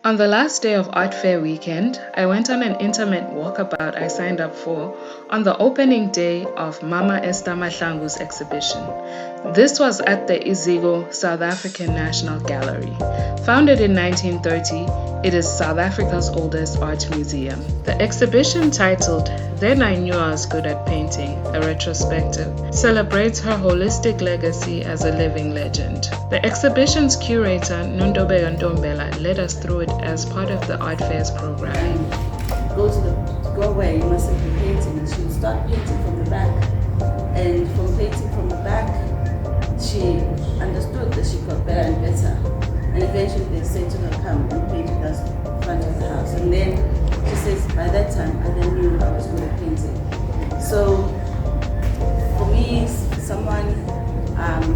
On the last day of Art Fair weekend, I went on an intimate walkabout I signed up for on the opening day of Mama Esther Mahlangu's exhibition. This was at the Izigo South African National Gallery. Founded in 1930, it is South Africa's oldest art museum. The exhibition, titled Then I Knew I Was Good at Painting, a retrospective, celebrates her holistic legacy as a living legend. The exhibition's curator, Nondobeka Ntombela, led us through it as part of the Art Fair's program. Go where you mustn't be painting, and she would start painting from the back. And from painting from the back, she understood that she got better and better. And eventually they said to her, come and paint with us in front of the house. And then she says, by that time, I then knew I was good at painting. So for me, someone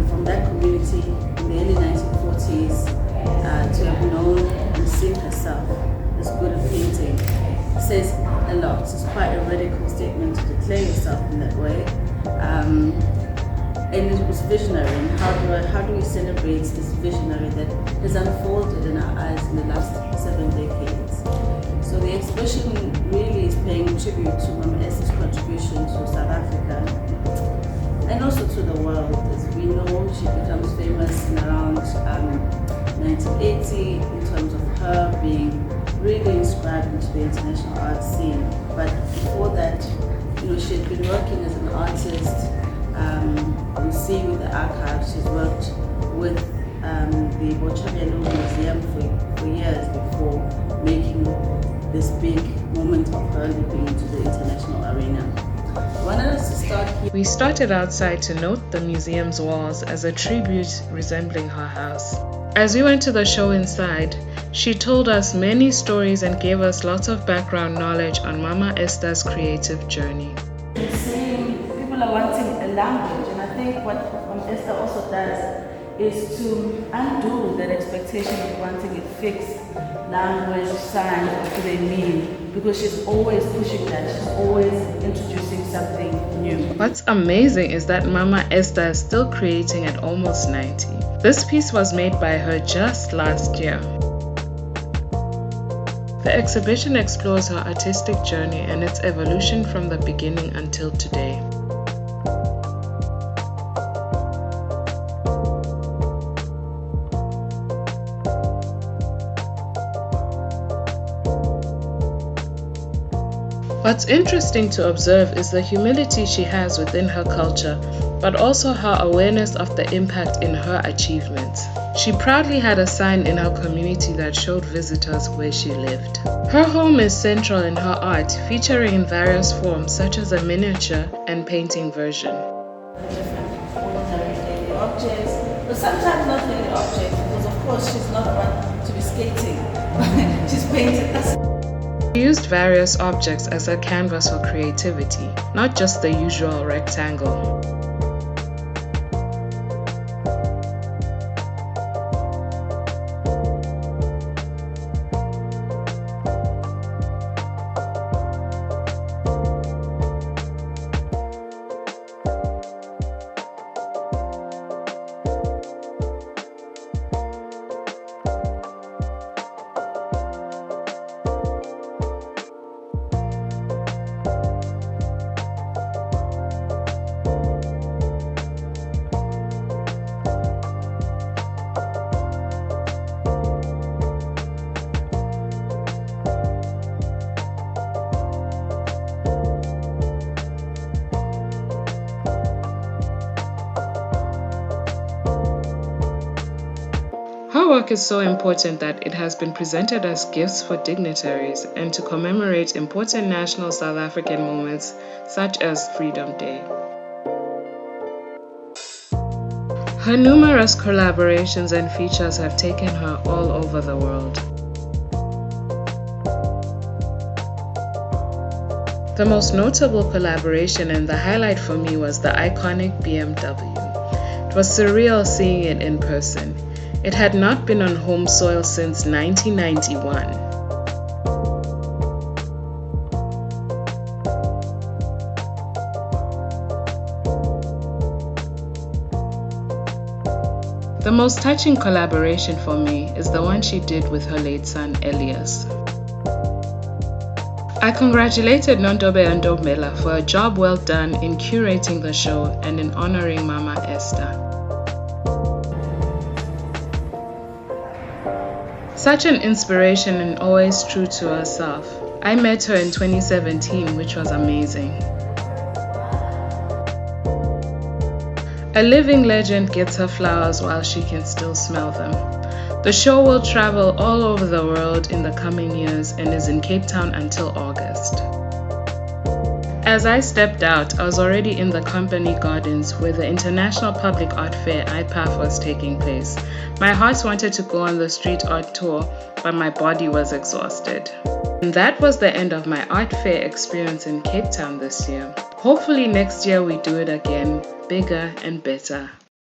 from that community in the early 1940s to have known and seen herself as good at painting says a lot. It's quite a radical statement to declare yourself in that way. And it was visionary. And how do we celebrate this visionary that has unfolded in our eyes in the last 7 decades? So the exhibition really is paying tribute to Mama Esther's contribution to South Africa and also to the world. As we know, she becomes famous in around 1980 in terms of her being really inscribed into the international art scene. But before that, she had been working as an artist. You see with the archives, she's worked with the Bochabelo Museum for years before making this big moment of her leaping into the international arena. I wanted us to start here. We started outside to note the museum's walls as a tribute resembling her house. As we went to the show inside, she told us many stories and gave us lots of background knowledge on Mama Esther's creative journey. People are wanting a language, and I think what Mama Esther also does is to undo that expectation of wanting a fixed language, sign, what do they mean, because she's always pushing that, she's always introducing something new. What's amazing is that Mama Esther is still creating at almost 90. This piece was made by her just last year. The exhibition explores her artistic journey and its evolution from the beginning until today. What's interesting to observe is the humility she has within her culture, but also her awareness of the impact in her achievements. She proudly had a sign in her community that showed visitors where she lived. Her home is central in her art, featuring in various forms such as a miniature and painting version. Daily objects, but sometimes not daily objects, because of course she's not one to be skating. She's painted us. She used various objects as a canvas for creativity, not just the usual rectangle. Her work is so important that it has been presented as gifts for dignitaries and to commemorate important national South African moments such as Freedom Day. Her numerous collaborations and features have taken her all over the world. The most notable collaboration and the highlight for me was the iconic BMW. It was surreal seeing it in person. It had not been on home soil since 1991. The most touching collaboration for me is the one she did with her late son Elias. I congratulated Nondobe and Ndomela for a job well done in curating the show and in honoring Mama Esther. Such an inspiration and always true to herself. I met her in 2017, which was amazing. A living legend gets her flowers while she can still smell them. The show will travel all over the world in the coming years and is in Cape Town until August. As I stepped out, I was already in the company gardens where the International Public Art Fair IPAF was taking place. My heart wanted to go on the street art tour, but my body was exhausted. And that was the end of my art fair experience in Cape Town this year. Hopefully next year we do it again, bigger and better.